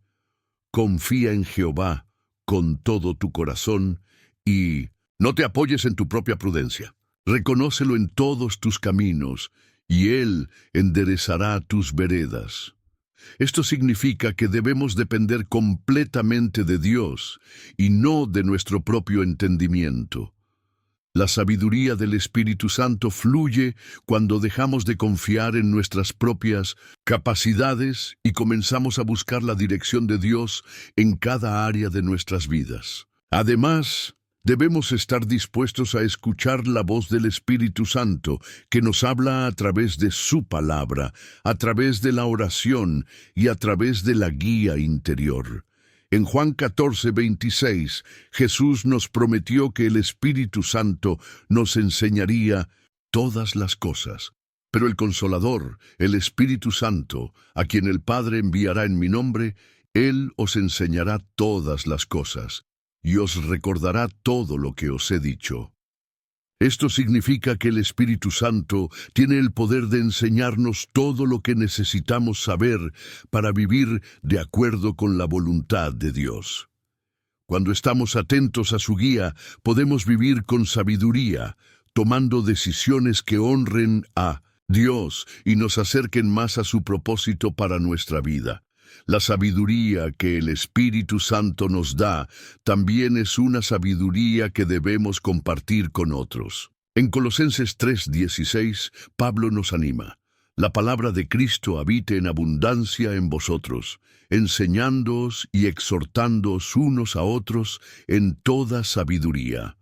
confía en Jehová con todo tu corazón y no te apoyes en tu propia prudencia. Reconócelo en todos tus caminos y Él enderezará tus veredas. Esto significa que debemos depender completamente de Dios y no de nuestro propio entendimiento. La sabiduría del Espíritu Santo fluye cuando dejamos de confiar en nuestras propias capacidades y comenzamos a buscar la dirección de Dios en cada área de nuestras vidas. Además, debemos estar dispuestos a escuchar la voz del Espíritu Santo, que nos habla a través de su palabra, a través de la oración y a través de la guía interior. En Juan 14:26, Jesús nos prometió que el Espíritu Santo nos enseñaría todas las cosas. Pero el Consolador, el Espíritu Santo, a quien el Padre enviará en mi nombre, Él os enseñará todas las cosas y os recordará todo lo que os he dicho. Esto significa que el Espíritu Santo tiene el poder de enseñarnos todo lo que necesitamos saber para vivir de acuerdo con la voluntad de Dios. Cuando estamos atentos a su guía, podemos vivir con sabiduría, tomando decisiones que honren a Dios y nos acerquen más a su propósito para nuestra vida. La sabiduría que el Espíritu Santo nos da también es una sabiduría que debemos compartir con otros. En Colosenses 3:16, Pablo nos anima: la palabra de Cristo habite en abundancia en vosotros, enseñándoos y exhortándoos unos a otros en toda sabiduría.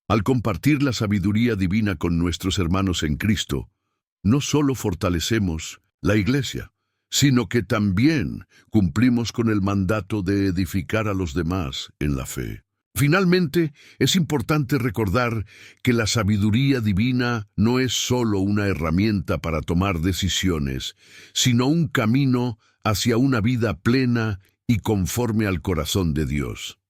Al compartir la sabiduría divina con nuestros hermanos en Cristo, no solo fortalecemos la iglesia, sino que también cumplimos con el mandato de edificar a los demás en la fe. Finalmente, es importante recordar que la sabiduría divina no es solo una herramienta para tomar decisiones, sino un camino hacia una vida plena y conforme al corazón de Dios.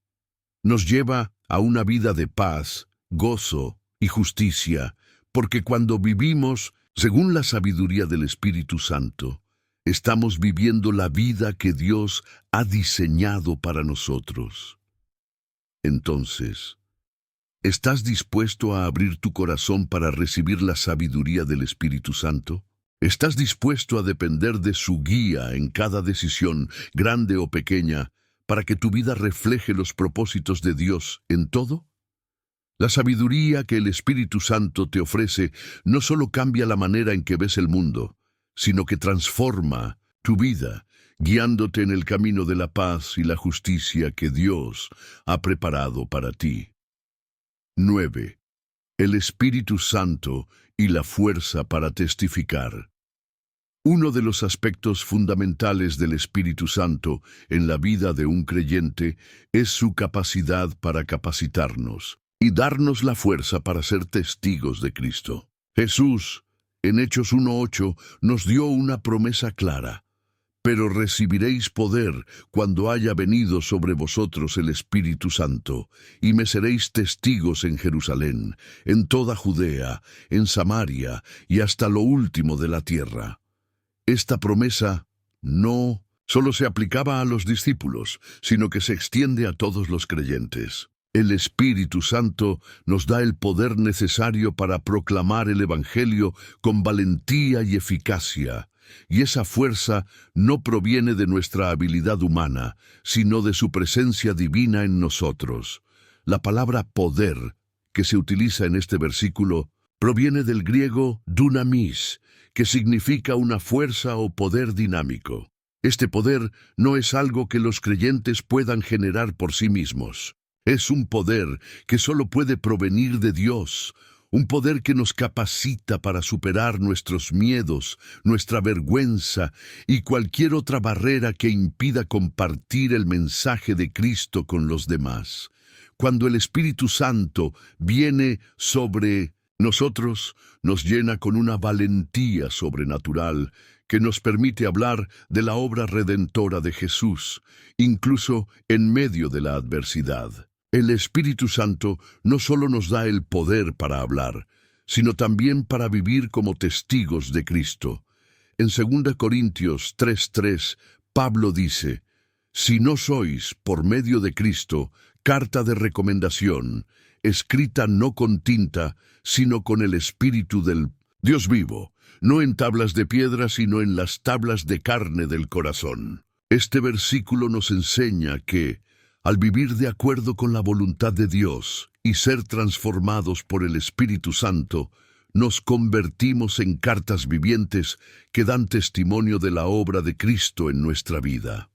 Nos lleva a una vida de paz, gozo y justicia, porque cuando vivimos Según la sabiduría del Espíritu Santo, estamos viviendo la vida que Dios ha diseñado para nosotros. Entonces, ¿estás dispuesto a abrir tu corazón para recibir la sabiduría del Espíritu Santo? ¿Estás dispuesto a depender de su guía en cada decisión, grande o pequeña, para que tu vida refleje los propósitos de Dios en todo? La sabiduría que el Espíritu Santo te ofrece no solo cambia la manera en que ves el mundo, sino que transforma tu vida, guiándote en el camino de la paz y la justicia que Dios ha preparado para ti. 9. El Espíritu Santo y la fuerza para testificar. Uno de los aspectos fundamentales del Espíritu Santo en la vida de un creyente es su capacidad para capacitarnos y darnos la fuerza para ser testigos de Cristo. Jesús, en Hechos 1:8, nos dio una promesa clara: pero recibiréis poder cuando haya venido sobre vosotros el Espíritu Santo, y me seréis testigos en Jerusalén, en toda Judea, en Samaria y hasta lo último de la tierra. Esta promesa no solo se aplicaba a los discípulos, sino que se extiende a todos los creyentes. El Espíritu Santo nos da el poder necesario para proclamar el Evangelio con valentía y eficacia, y esa fuerza no proviene de nuestra habilidad humana, sino de su presencia divina en nosotros. La palabra poder, que se utiliza en este versículo, proviene del griego dunamis, que significa una fuerza o poder dinámico. Este poder no es algo que los creyentes puedan generar por sí mismos. Es un poder que solo puede provenir de Dios, un poder que nos capacita para superar nuestros miedos, nuestra vergüenza y cualquier otra barrera que impida compartir el mensaje de Cristo con los demás. Cuando el Espíritu Santo viene sobre nosotros, nos llena con una valentía sobrenatural que nos permite hablar de la obra redentora de Jesús, incluso en medio de la adversidad. El Espíritu Santo no solo nos da el poder para hablar, sino también para vivir como testigos de Cristo. En 2 Corintios 3:3, Pablo dice: si no sois, por medio de Cristo, carta de recomendación, escrita no con tinta, sino con el Espíritu del Dios vivo, no en tablas de piedra, sino en las tablas de carne del corazón. Este versículo nos enseña que, al vivir de acuerdo con la voluntad de Dios y ser transformados por el Espíritu Santo, nos convertimos en cartas vivientes que dan testimonio de la obra de Cristo en nuestra vida.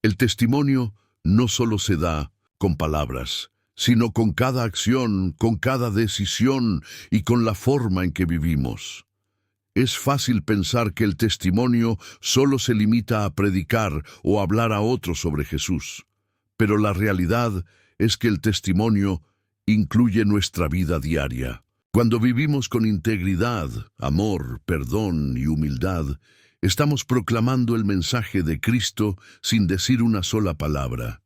El testimonio no solo se da con palabras, sino con cada acción, con cada decisión y con la forma en que vivimos. Es fácil pensar que el testimonio solo se limita a predicar o hablar a otros sobre Jesús. Pero la realidad es que el testimonio incluye nuestra vida diaria. Cuando vivimos con integridad, amor, perdón y humildad, estamos proclamando el mensaje de Cristo sin decir una sola palabra.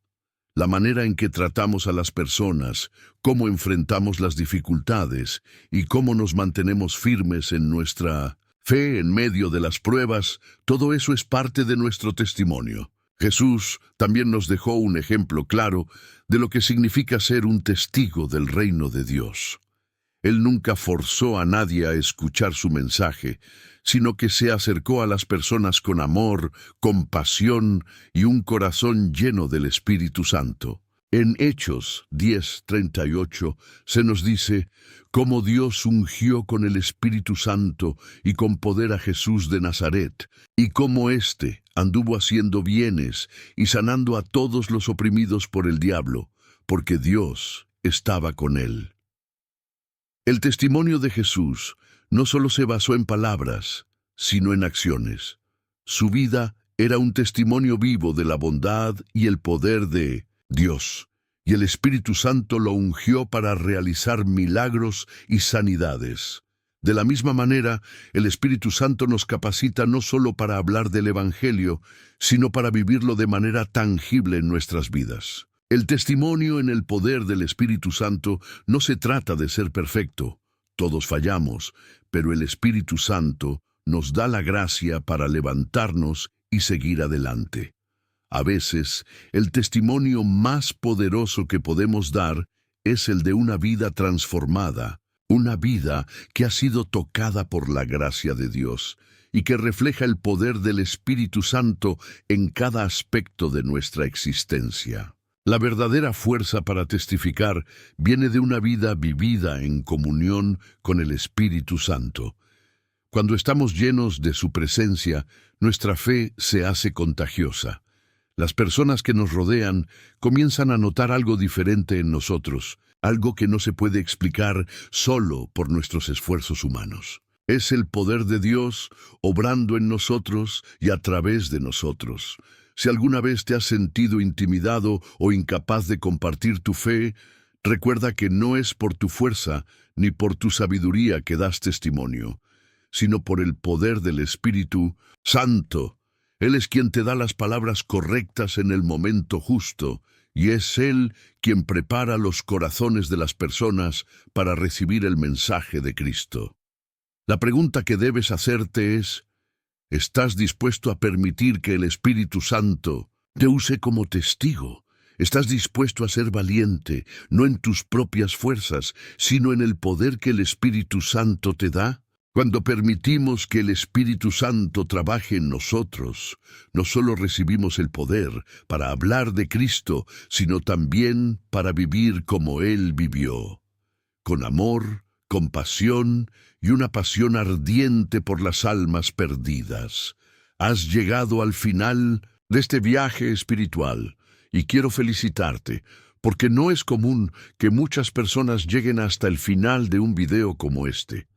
La manera en que tratamos a las personas, cómo enfrentamos las dificultades y cómo nos mantenemos firmes en nuestra fe en medio de las pruebas, todo eso es parte de nuestro testimonio. Jesús también nos dejó un ejemplo claro de lo que significa ser un testigo del reino de Dios. Él nunca forzó a nadie a escuchar su mensaje, sino que se acercó a las personas con amor, compasión y un corazón lleno del Espíritu Santo. En Hechos 10:38 se nos dice cómo Dios ungió con el Espíritu Santo y con poder a Jesús de Nazaret, y cómo éste anduvo haciendo bienes y sanando a todos los oprimidos por el diablo, porque Dios estaba con él. El testimonio de Jesús no solo se basó en palabras, sino en acciones. Su vida era un testimonio vivo de la bondad y el poder de Dios, y el Espíritu Santo lo ungió para realizar milagros y sanidades. De la misma manera, el Espíritu Santo nos capacita no solo para hablar del Evangelio, sino para vivirlo de manera tangible en nuestras vidas. El testimonio en el poder del Espíritu Santo no se trata de ser perfecto. Todos fallamos, pero el Espíritu Santo nos da la gracia para levantarnos y seguir adelante. A veces, el testimonio más poderoso que podemos dar es el de una vida transformada, una vida que ha sido tocada por la gracia de Dios y que refleja el poder del Espíritu Santo en cada aspecto de nuestra existencia. La verdadera fuerza para testificar viene de una vida vivida en comunión con el Espíritu Santo. Cuando estamos llenos de su presencia, nuestra fe se hace contagiosa. Las personas que nos rodean comienzan a notar algo diferente en nosotros, algo que no se puede explicar solo por nuestros esfuerzos humanos. Es el poder de Dios obrando en nosotros y a través de nosotros. Si alguna vez te has sentido intimidado o incapaz de compartir tu fe, recuerda que no es por tu fuerza ni por tu sabiduría que das testimonio, sino por el poder del Espíritu Santo. Él es quien te da las palabras correctas en el momento justo, y es Él quien prepara los corazones de las personas para recibir el mensaje de Cristo. La pregunta que debes hacerte es: ¿estás dispuesto a permitir que el Espíritu Santo te use como testigo? ¿Estás dispuesto a ser valiente, no en tus propias fuerzas, sino en el poder que el Espíritu Santo te da? Cuando permitimos que el Espíritu Santo trabaje en nosotros, no solo recibimos el poder para hablar de Cristo, sino también para vivir como Él vivió, con amor, compasión y una pasión ardiente por las almas perdidas. Has llegado al final de este viaje espiritual y quiero felicitarte, porque no es común que muchas personas lleguen hasta el final de un video como este.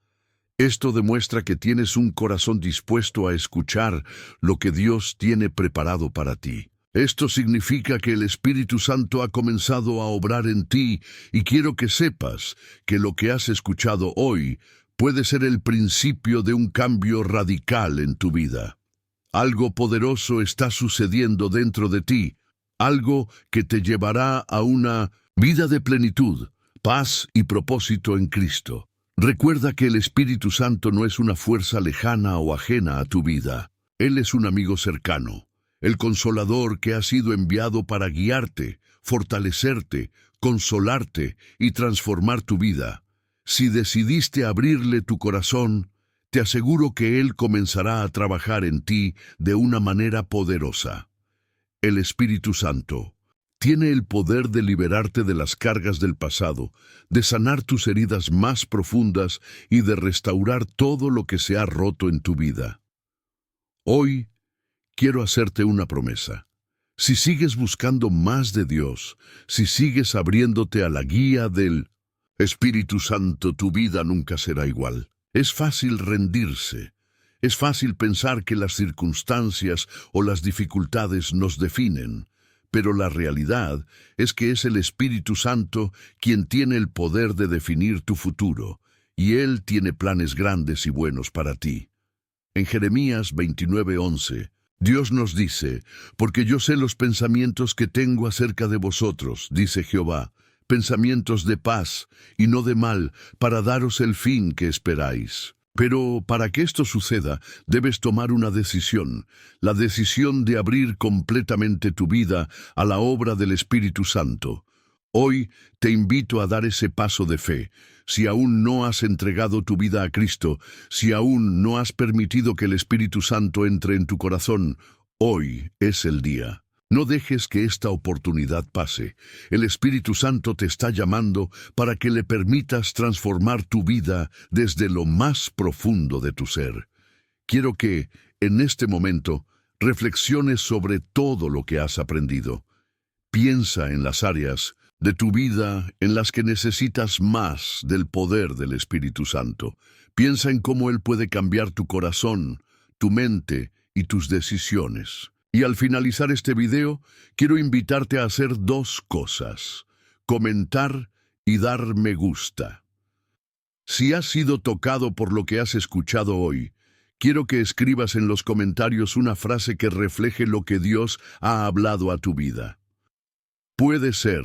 Esto demuestra que tienes un corazón dispuesto a escuchar lo que Dios tiene preparado para ti. Esto significa que el Espíritu Santo ha comenzado a obrar en ti y quiero que sepas que lo que has escuchado hoy puede ser el principio de un cambio radical en tu vida. Algo poderoso está sucediendo dentro de ti, algo que te llevará a una vida de plenitud, paz y propósito en Cristo. Recuerda que el Espíritu Santo no es una fuerza lejana o ajena a tu vida. Él es un amigo cercano, el consolador que ha sido enviado para guiarte, fortalecerte, consolarte y transformar tu vida. Si decidiste abrirle tu corazón, te aseguro que Él comenzará a trabajar en ti de una manera poderosa. El Espíritu Santo tiene el poder de liberarte de las cargas del pasado, de sanar tus heridas más profundas y de restaurar todo lo que se ha roto en tu vida. Hoy quiero hacerte una promesa. Si sigues buscando más de Dios, si sigues abriéndote a la guía del Espíritu Santo, tu vida nunca será igual. Es fácil rendirse. Es fácil pensar que las circunstancias o las dificultades nos definen. Pero la realidad es que es el Espíritu Santo quien tiene el poder de definir tu futuro, y Él tiene planes grandes y buenos para ti. En Jeremías 29:11, Dios nos dice: «Porque yo sé los pensamientos que tengo acerca de vosotros, dice Jehová, pensamientos de paz y no de mal, para daros el fin que esperáis». Pero para que esto suceda, debes tomar una decisión, la decisión de abrir completamente tu vida a la obra del Espíritu Santo. Hoy te invito a dar ese paso de fe. Si aún no has entregado tu vida a Cristo, si aún no has permitido que el Espíritu Santo entre en tu corazón, hoy es el día. No dejes que esta oportunidad pase. El Espíritu Santo te está llamando para que le permitas transformar tu vida desde lo más profundo de tu ser. Quiero que, en este momento, reflexiones sobre todo lo que has aprendido. Piensa en las áreas de tu vida en las que necesitas más del poder del Espíritu Santo. Piensa en cómo Él puede cambiar tu corazón, tu mente y tus decisiones. Y al finalizar este video, quiero invitarte a hacer dos cosas: comentar y dar me gusta. Si has sido tocado por lo que has escuchado hoy, quiero que escribas en los comentarios una frase que refleje lo que Dios ha hablado a tu vida. Puede ser: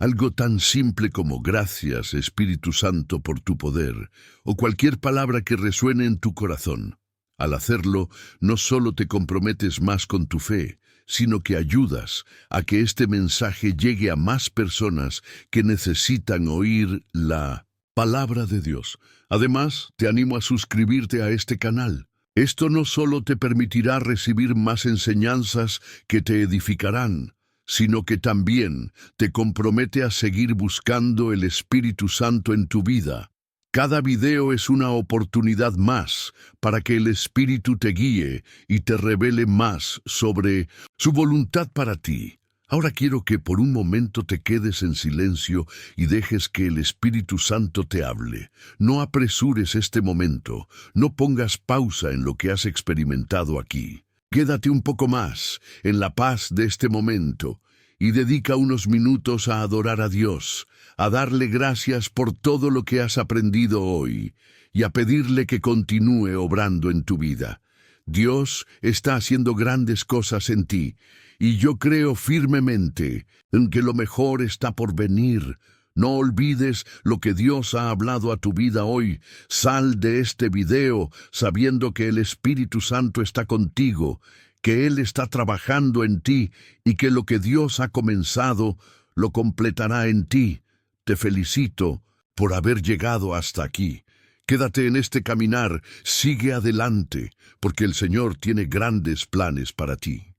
Algo tan simple como gracias, Espíritu Santo, por tu poder, o cualquier palabra que resuene en tu corazón. Al hacerlo, no solo te comprometes más con tu fe, sino que ayudas a que este mensaje llegue a más personas que necesitan oír la palabra de Dios. Además, te animo a suscribirte a este canal. Esto no solo te permitirá recibir más enseñanzas que te edificarán, sino que también te compromete a seguir buscando el Espíritu Santo en tu vida. Cada video es una oportunidad más para que el Espíritu te guíe y te revele más sobre su voluntad para ti. Ahora quiero que por un momento te quedes en silencio y dejes que el Espíritu Santo te hable. No apresures este momento, no pongas pausa en lo que has experimentado aquí. Quédate un poco más en la paz de este momento y dedica unos minutos a adorar a Dios, a darle gracias por todo lo que has aprendido hoy y a pedirle que continúe obrando en tu vida. Dios está haciendo grandes cosas en ti y yo creo firmemente en que lo mejor está por venir. No olvides lo que Dios ha hablado a tu vida hoy. Sal de este video sabiendo que el Espíritu Santo está contigo, que Él está trabajando en ti y que lo que Dios ha comenzado lo completará en ti. Te felicito por haber llegado hasta aquí. Quédate en este caminar, sigue adelante, porque el Señor tiene grandes planes para ti.